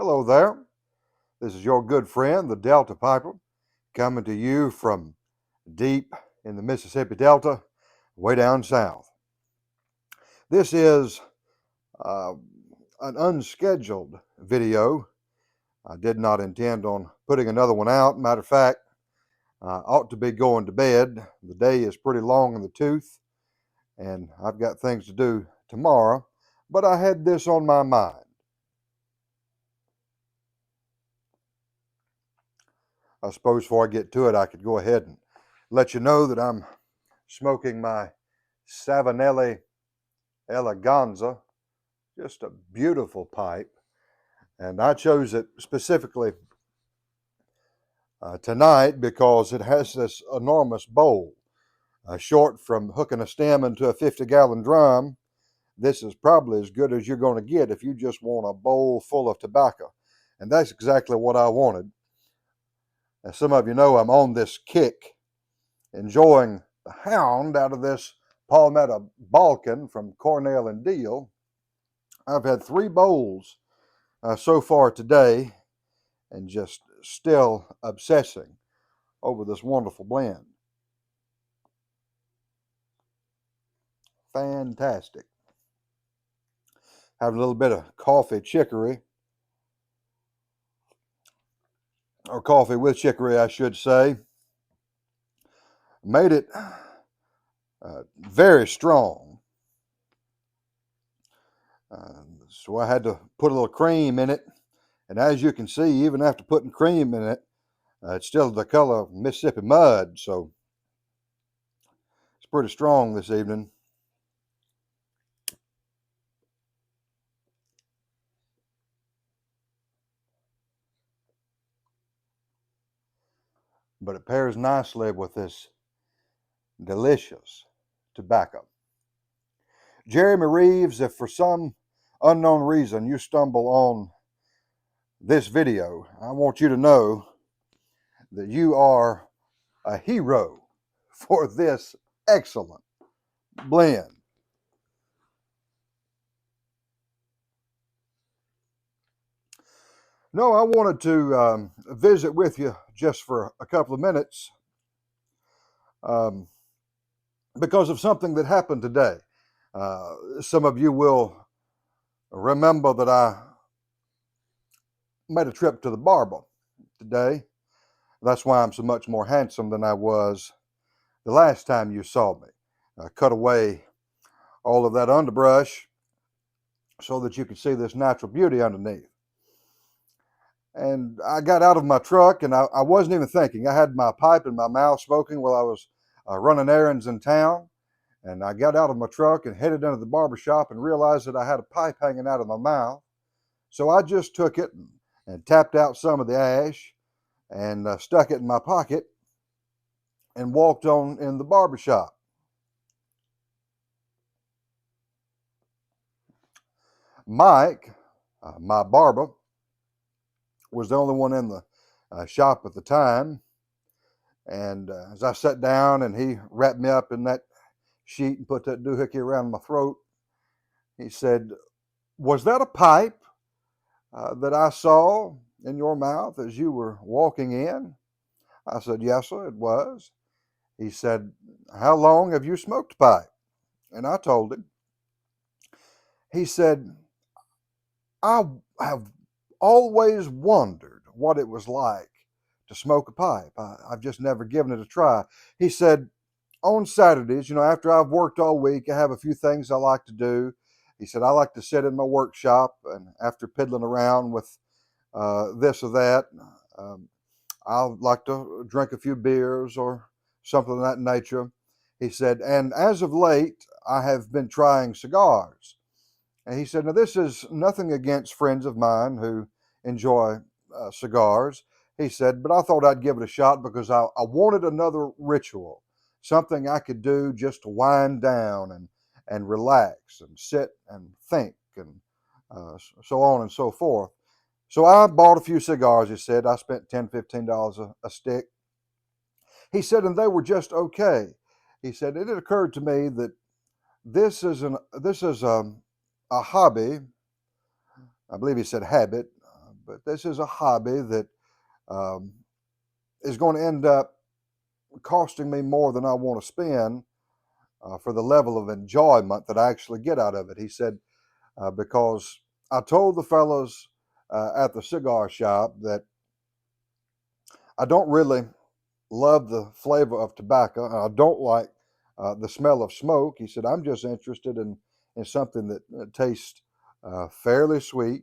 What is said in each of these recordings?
Hello there. This is your good friend, the Delta Piper, coming to you from deep in the Mississippi Delta, way down south. This is uh, an unscheduled video. I did not intend on putting another one out. Matter of fact, I ought to be going to bed. The day is pretty long in the tooth, and I've got things to do tomorrow, but I had this on my mind. I suppose before I get to it, I could go ahead and let you know that I'm smoking my Savinelli Eleganza, just a beautiful pipe. And I chose it specifically tonight because it has this enormous bowl. Short from hooking a stem into a 50-gallon drum, this is probably as good as you're going to get if you just want a bowl full of tobacco. And that's exactly what I wanted. As some of you know, I'm on this kick, enjoying the hound out of this Palmetto Balkan from Cornell and Deal. I've had 3 bowls so far today and just still obsessing over this wonderful blend. Fantastic. Have a little bit of coffee chicory, or coffee with chicory, I should say. Made it very strong. So I had to put a little cream in it. And as you can see, even after putting cream in it, it's still the color of Mississippi mud. So it's pretty strong this evening. But it pairs nicely with this delicious tobacco. Jeremy Reeves, if for some unknown reason you stumble on this video, I want you to know that you are a hero for this excellent blend. No, I wanted to visit with you just for a couple of minutes um, because of something that happened today. Some of you will remember that I made a trip to the barber today. That's why I'm so much more handsome than I was the last time you saw me. I cut away all of that underbrush so that you could see this natural beauty underneath. And I got out of my truck and I wasn't even thinking. I had my pipe in my mouth smoking while I was running errands in town. And I got out of my truck and headed into the barber shop and realized that I had a pipe hanging out of my mouth. So I just took it and tapped out some of the ash and stuck it in my pocket and walked on in the barber shop. Mike, my barber, was the only one in the shop at the time. And as I sat down and he wrapped me up in that sheet and put that doohickey around my throat, he said, "Was that a pipe that I saw in your mouth as you were walking in?" I said, "Yes, sir, it was." He said, "How long have you smoked a pipe?" And I told him. He said, "I have always wondered what it was like to smoke a pipe. I've just never given it a try." He said, "On Saturdays, after I've worked all week, I have a few things I like to do." He said, "I like to sit in my workshop, and after piddling around with this or that, um, I like to drink a few beers or something of that nature." He said, "And as of late, I have been trying cigars." And he said, "Now, this is nothing against friends of mine who enjoy cigars." He said, "But I thought I'd give it a shot because I wanted another ritual, something I could do just to wind down and relax and sit and think and so on and so forth." So I bought a few cigars, he said. I spent $10, $15 a stick. He said, and they were just okay. He said, "It had occurred to me that this is a hobby." I believe he said habit, but this is a hobby that um, is going to end up costing me more than I want to spend for the level of enjoyment that I actually get out of it. He said, because I told the fellows at the cigar shop that I don't really love the flavor of tobacco, and I don't like the smell of smoke. He said, I'm just interested in something that tastes fairly sweet,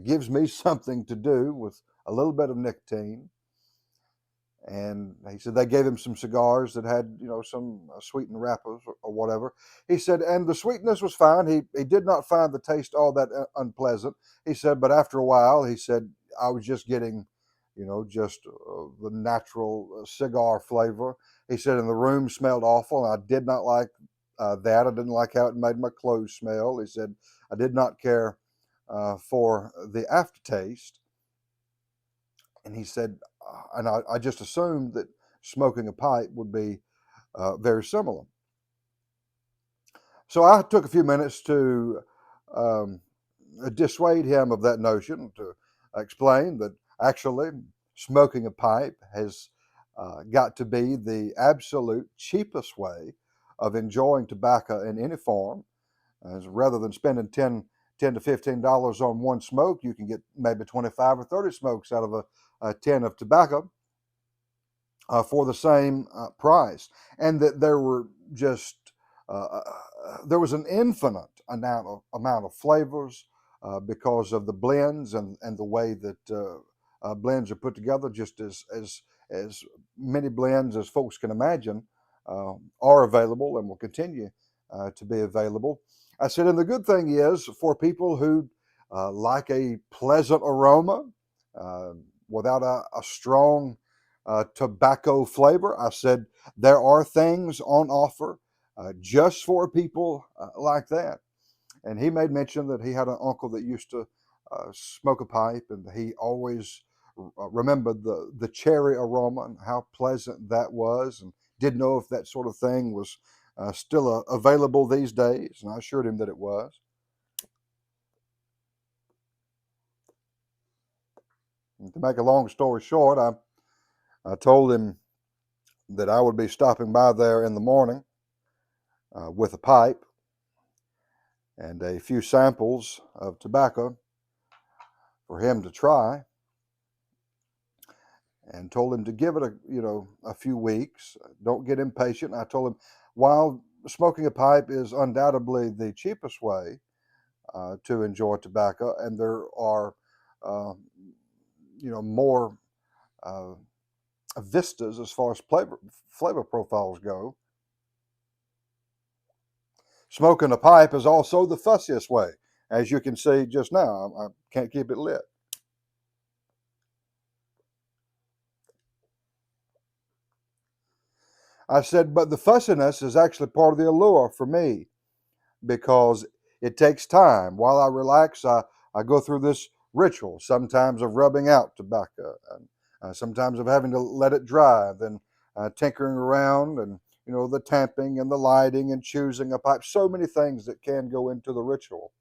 gives me something to do with a little bit of nicotine. And he said they gave him some cigars that had, some sweetened wrappers or whatever. He said, and the sweetness was fine. He did not find the taste all that unpleasant. He said, but after a while, he said, I was just getting, just the natural cigar flavor. He said, and the room smelled awful. And I did not like that. I didn't like how it made my clothes smell. He said, I did not care for the aftertaste. And he said, and I just assumed that smoking a pipe would be very similar. So I took a few minutes to um, dissuade him of that notion, to explain that actually smoking a pipe has got to be the absolute cheapest way of enjoying tobacco in any form. As rather than spending ten to $15 on one smoke, you can get maybe 25 or 30 smokes out of a tin of tobacco for the same price, and that there were just there was an infinite amount of flavors because of the blends and the way that blends are put together. Just as many blends as folks can imagine are available and will continue to be available. I said, and the good thing is for people who like a pleasant aroma uh, without a strong tobacco flavor. I said, there are things on offer just for people like that. And he made mention that he had an uncle that used to smoke a pipe, and he always remembered the cherry aroma and how pleasant that was, and didn't know if that sort of thing was still available these days. And I assured him that it was. And to make a long story short, I told him that I would be stopping by there in the morning with a pipe and a few samples of tobacco for him to try, and told him to give it a few weeks. Don't get impatient. I told him, while smoking a pipe is undoubtedly the cheapest way to enjoy tobacco, and there are uh, more uh, vistas as far as flavor profiles go, smoking a pipe is also the fussiest way. As you can see just now, I can't keep it lit. I said, but the fussiness is actually part of the allure for me because it takes time. While I relax, I go through this ritual, sometimes of rubbing out tobacco, and sometimes of having to let it dry, then tinkering around, and the tamping and the lighting and choosing a pipe. So many things that can go into the ritual.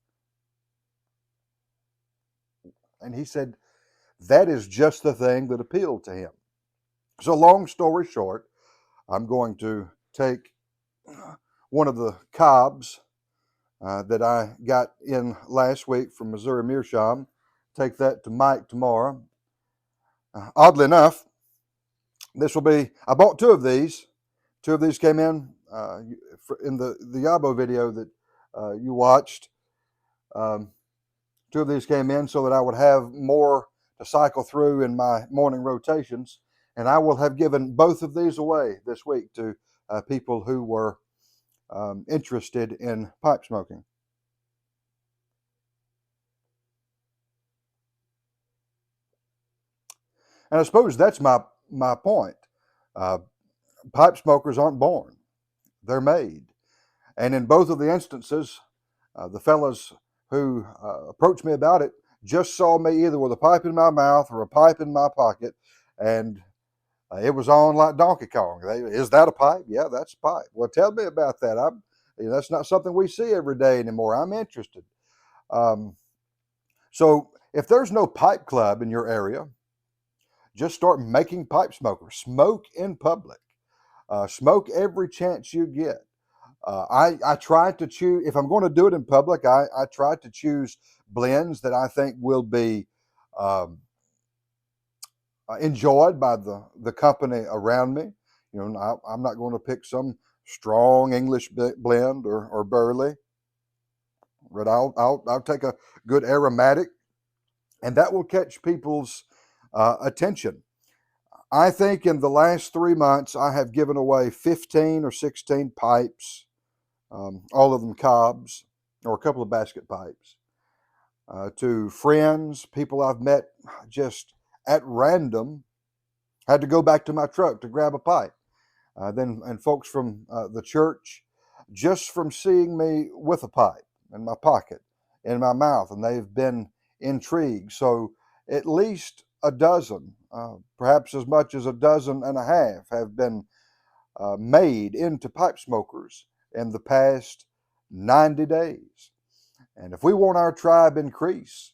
And he said that is just the thing that appealed to him. So, long story short, I'm going to take one of the cobs that I got in last week from Missouri Meerschaum. Take that to Mike tomorrow. Oddly enough, this will be, I bought two of these. Two of these came in the Yabo video that you watched. Um, Two of these came in so that I would have more to cycle through in my morning rotations. And I will have given both of these away this week to people who were interested in pipe smoking. And I suppose that's my point. Uh, Pipe smokers aren't born; they're made. And in both of the instances, the fellas who approached me about it just saw me either with a pipe in my mouth or a pipe in my pocket, and it was on like Donkey Kong. Is that a pipe? Yeah, that's a pipe. Well, tell me about that. That's not something we see every day anymore. I'm interested. Um, so If there's no pipe club in your area, just start making pipe smokers. Smoke in public. Smoke every chance you get. I try to choose, if I'm going to do it in public, I try to choose blends that I think will be um, enjoyed by the company around me. You know, I'm not going to pick some strong English blend or burley, but I'll take a good aromatic, and that will catch people's attention. I think in the last 3 months, I have given away 15 or 16 pipes, all of them cobs, or a couple of basket pipes, to friends, people I've met just at random. Had to go back to my truck to grab a pipe. And folks from the church, just from seeing me with a pipe in my pocket, in my mouth, and they've been intrigued. So at least a dozen, perhaps as much as a dozen and a half, have been made into pipe smokers in the past 90 days. And if we want our tribe increase,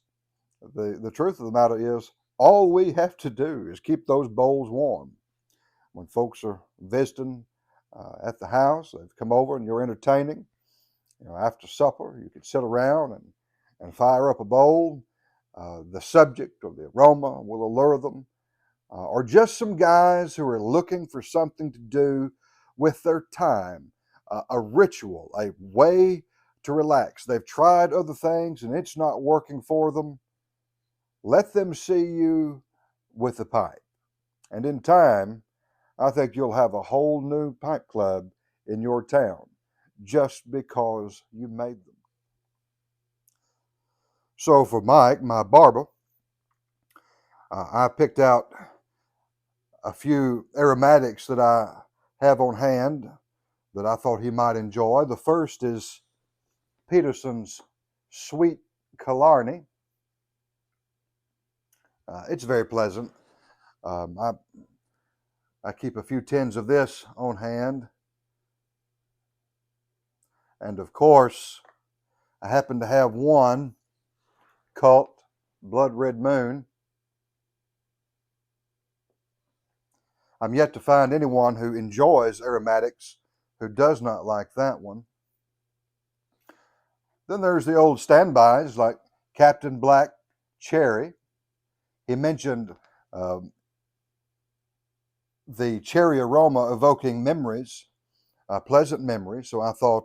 the truth of the matter is, all we have to do is keep those bowls warm. When folks are visiting at the house, they've come over and you're entertaining. You know, after supper, you can sit around and fire up a bowl. The subject or the aroma will allure them. Or just some guys who are looking for something to do with their time, a ritual, a way to relax. They've tried other things and it's not working for them. Let them see you with a pipe. And in time, I think you'll have a whole new pipe club in your town just because you made them. So for Mike, my barber, I picked out a few aromatics that I have on hand that I thought he might enjoy. The first is Peterson's Sweet Killarney. It's very pleasant. Um, I, I keep a few tins of this on hand. And of course, I happen to have one called Blood Red Moon. I'm yet to find anyone who enjoys aromatics who does not like that one. Then there's the old standbys like Captain Black Cherry. He mentioned the cherry aroma evoking memories, pleasant memories. So I thought,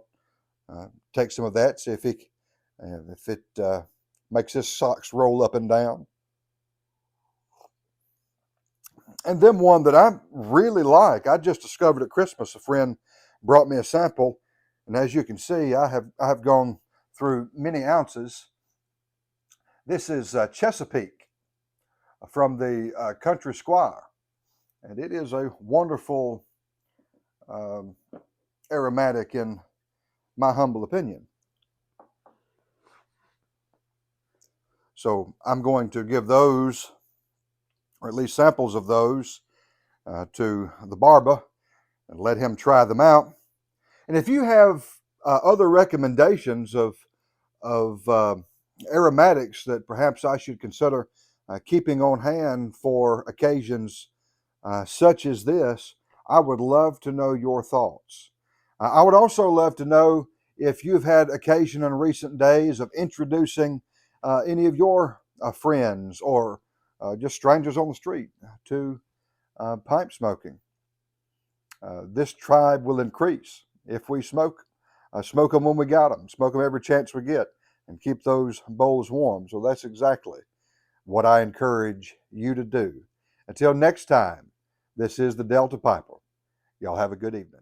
take some of that, see if it makes his socks roll up and down. And then one that I really like, I just discovered at Christmas. A friend brought me a sample, and as you can see, I have gone through many ounces. This is Chesapeake from the Country Squire, and it is a wonderful aromatic in my humble opinion. So I'm going to give those, or at least samples of those, to the barber and let him try them out. And if you have other recommendations of aromatics that perhaps I should consider keeping on hand for occasions such as this, I would love to know your thoughts. I would also love to know if you've had occasion in recent days of introducing any of your friends or just strangers on the street to pipe smoking. This tribe will increase if we smoke. Smoke them when we got them. Smoke them every chance we get, and keep those bowls warm. So that's exactly what I encourage you to do. Until next time, this is the Delta Piper. Y'all have a good evening.